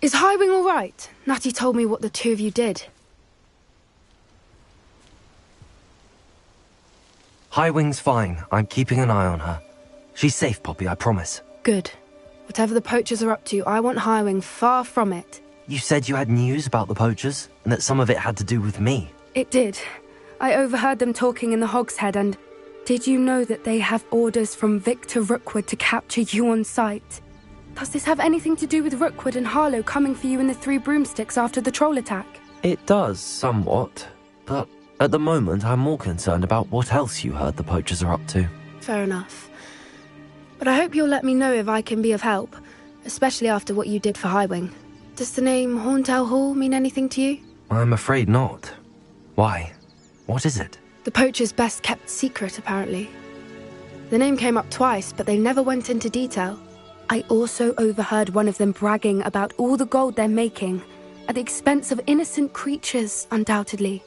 Is Highwing all right? Natty told me what the two of you did. Highwing's fine. I'm keeping an eye on her. She's safe, Poppy, I promise. Good. Whatever the poachers are up to, I want Highwing far from it. You said you had news about the poachers, and that some of it had to do with me. It did. I overheard them talking in the Hogshead, and did you know that they have orders from Victor Rookwood to capture you on sight? Does this have anything to do with Rookwood and Harlow coming for you in the Three Broomsticks after the troll attack? It does, somewhat. But at the moment, I'm more concerned about what else you heard the poachers are up to. Fair enough. But I hope you'll let me know if I can be of help, especially after what you did for Highwing. Does the name Horntail Hall mean anything to you? I'm afraid not. Why? What is it? The poachers' best-kept secret, apparently. The name came up twice, but they never went into detail. I also overheard one of them bragging about all the gold they're making, at the expense of innocent creatures, undoubtedly.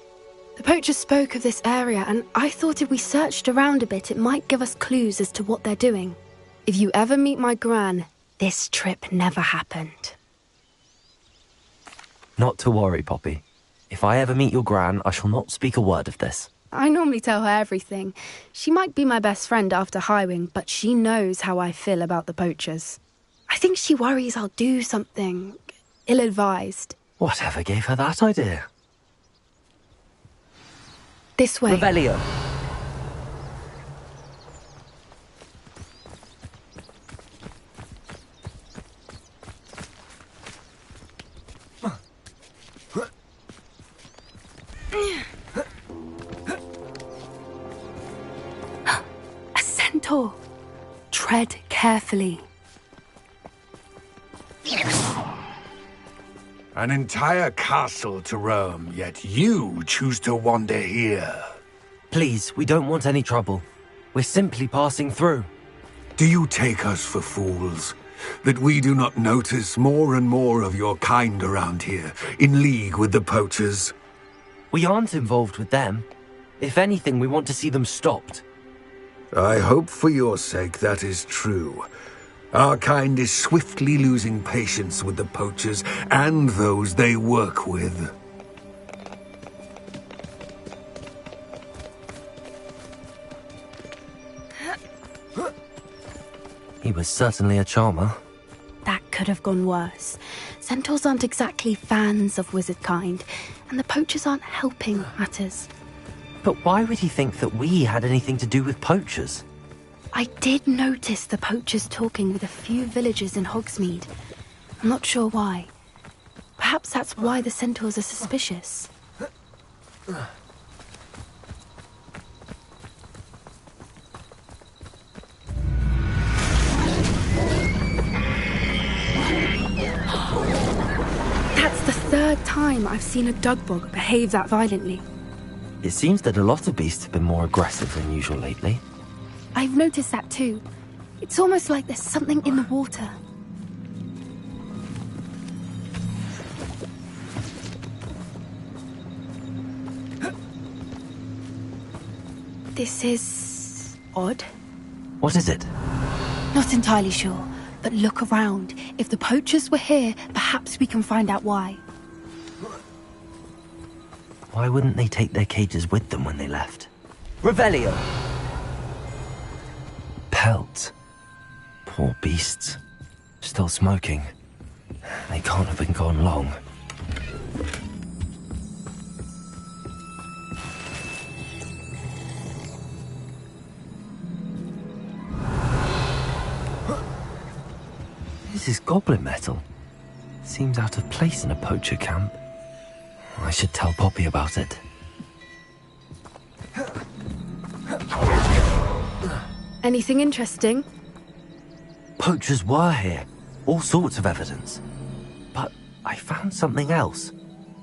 The poachers spoke of this area, and I thought if we searched around a bit, it might give us clues as to what they're doing. If you ever meet my gran, this trip never happened. Not to worry, Poppy. If I ever meet your gran, I shall not speak a word of this. I normally tell her everything. She might be my best friend after Highwing, but she knows how I feel about the poachers. I think she worries I'll do something ill-advised. Whatever gave her that idea? This way. Revelio. A centaur. Tread carefully. An entire castle to roam, yet you choose to wander here. Please, we don't want any trouble. We're simply passing through. Do you take us for fools? That we do not notice more and more of your kind around here, in league with the poachers? We aren't involved with them. If anything, we want to see them stopped. I hope for your sake that is true. Our kind is swiftly losing patience with the poachers and those they work with. He was certainly a charmer. That could have gone worse. Centaurs aren't exactly fans of wizard kind, and the poachers aren't helping matters. But why would he think that we had anything to do with poachers? I did notice the poachers talking with a few villagers in Hogsmeade. I'm not sure why. Perhaps that's why the centaurs are suspicious. That's the third time I've seen a dugbog behave that violently. It seems that a lot of beasts have been more aggressive than usual lately. I've noticed that too. It's almost like there's something in the water. This is odd. What is it? Not entirely sure, but look around. If the poachers were here, perhaps we can find out why. Why wouldn't they take their cages with them when they left? Revelio! Pelts. Poor beasts. Still smoking. They can't have been gone long. This is goblin metal. Seems out of place in a poacher camp. I should tell Poppy about it. Anything interesting? Poachers were here. All sorts of evidence. But I found something else.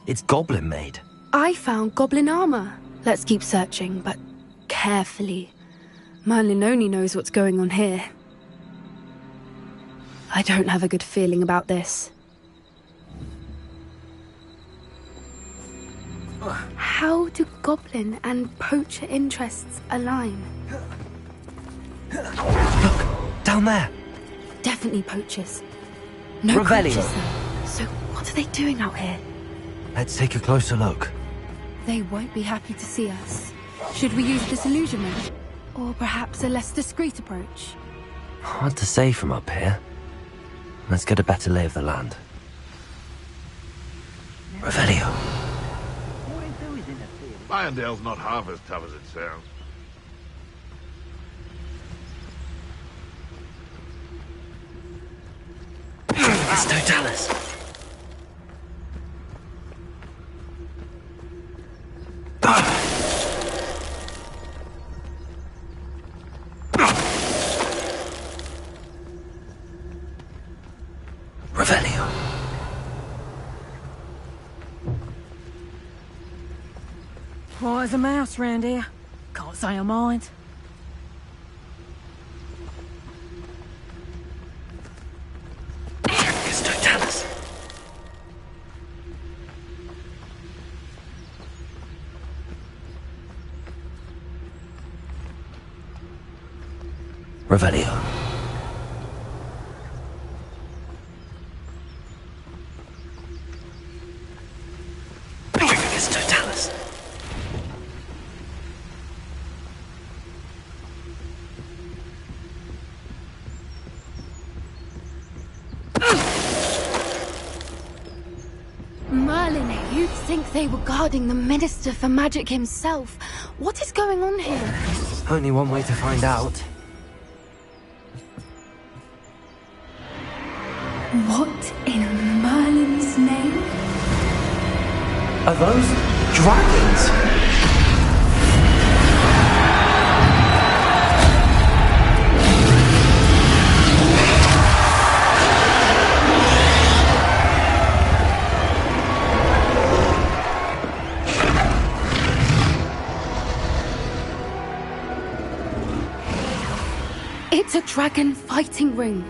It's goblin made. I found goblin armor. Let's keep searching, but carefully. Merlin only knows what's going on here. I don't have a good feeling about this. How do goblin and poacher interests align? Look, down there. Definitely poachers. No Revelio. poachers though. So what are they doing out here? Let's take a closer look. They won't be happy to see us. Should we use disillusionment? Or perhaps a less discreet approach? Hard to say from up here. Let's get a better lay of the land. Revelio. Irondale's not half as tough as it sounds. It's Totalis. Revelio. Quiet as a mouse round here. Can't say I mind. It's Totalis. Revelio. It's Totalis. Merlin, you'd think they were guarding the Minister for Magic himself. What is going on here? Only one way to find out. What in Merlin's name? Are those dragons? It's a dragon fighting ring.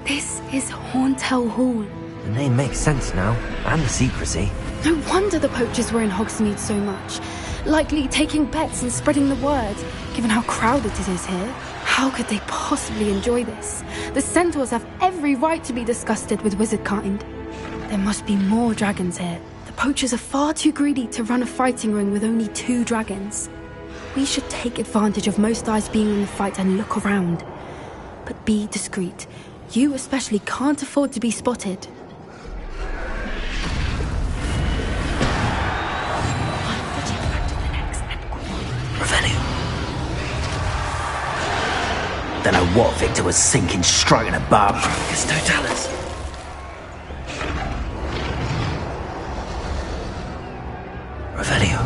This is Horntail Hall. The name makes sense now, and the secrecy. No wonder the poachers were in Hogsmeade so much. Likely taking bets and spreading the word, given how crowded it is here. How could they possibly enjoy this? The centaurs have every right to be disgusted with wizard kind. There must be more dragons here. The poachers are far too greedy to run a fighting ring with only 2 dragons. We should take advantage of most eyes being in the fight and look around. But be discreet. You especially can't afford to be spotted. Revelio. Don't know what Victor was sinking, stroking a bum. It's Totalis. Revelio.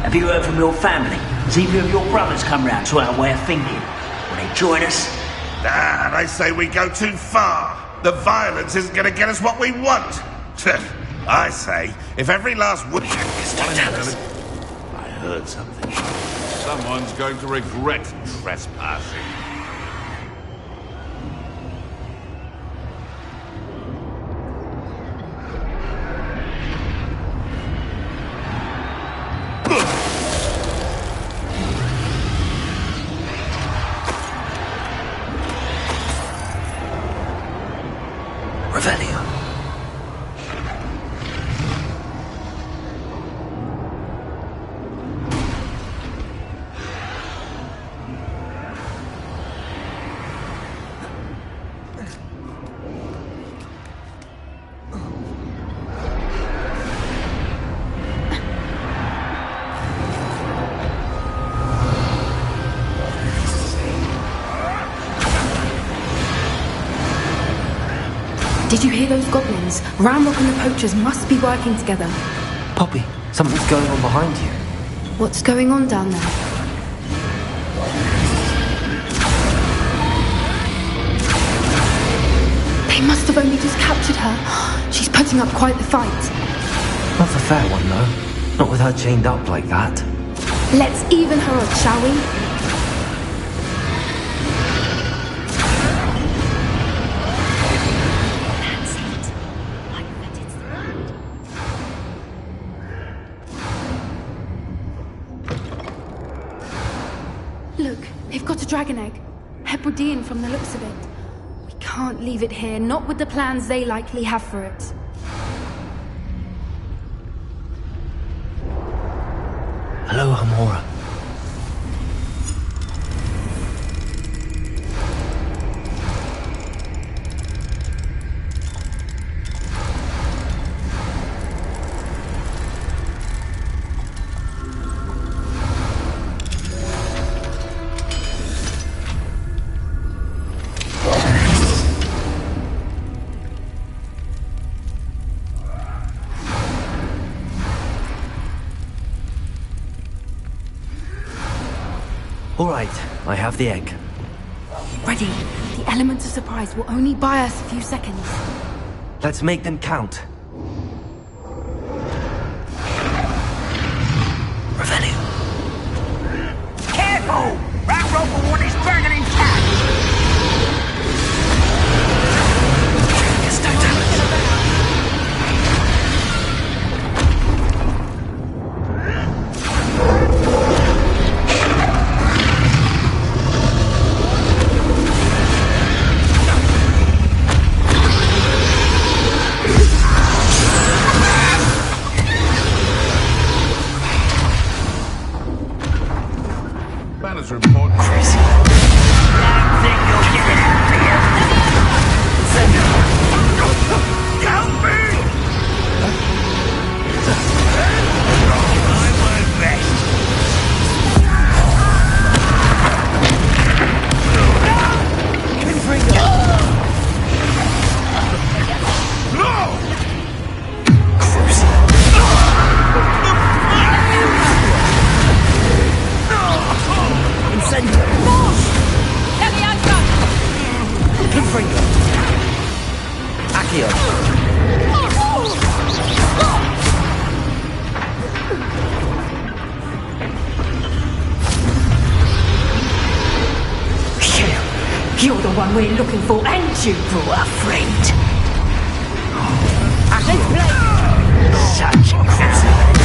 Have you heard from your family? Has either of your brothers come round to our way of thinking? Will they join us? Nah, they say we go too far. The violence isn't going to get us what we want. I say, if every last woodchuck is Totalis. I heard something. Someone's going to regret trespassing. Revelio. Did you hear those goblins? Ramrock and the poachers must be working together. Poppy, something's going on behind you. What's going on down there? They must have only just captured her. She's putting up quite the fight. Not a fair one, though. Not with her chained up like that. Let's even her up, shall we? Look, they've got a dragon egg. Hebridean from the looks of it. We can't leave it here, not with the plans they likely have for it. Hello, Hamora. All right, I have the egg. Ready. The element of surprise will only buy us a few seconds. Let's make them count. Revelio. Careful! That rope one is burning intact! Yes, don't tell us. Banners are important. Crazy. Don't think you'll get it out of here! Help me! I won't rest. You're the one we're looking for, and you brought a friend. Let's play. Such excellence.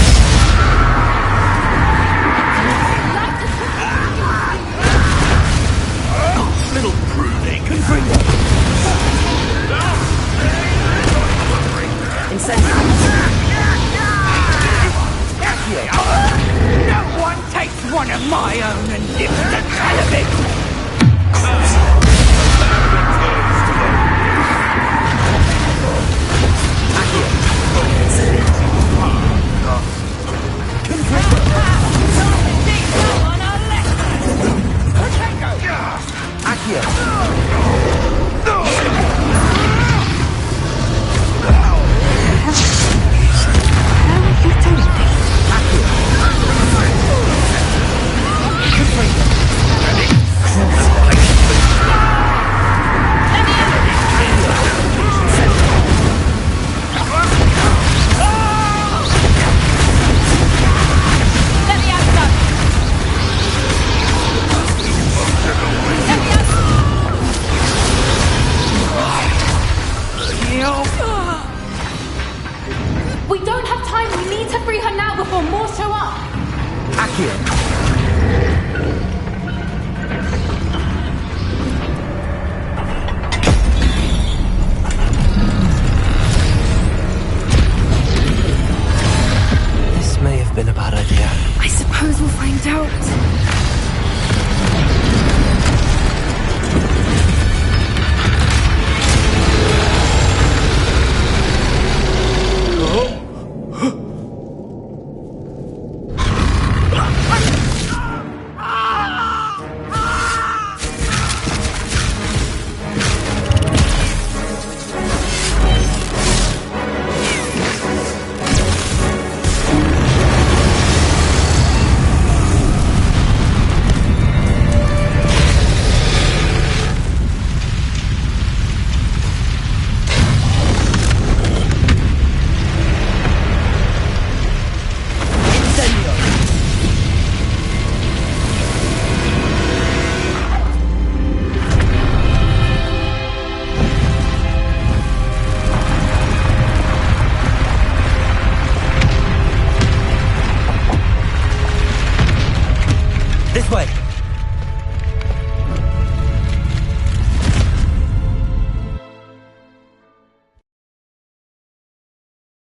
Little pruning. No one takes one of my own and dips the cannabis. time. We need to free her now before more show up. Accio.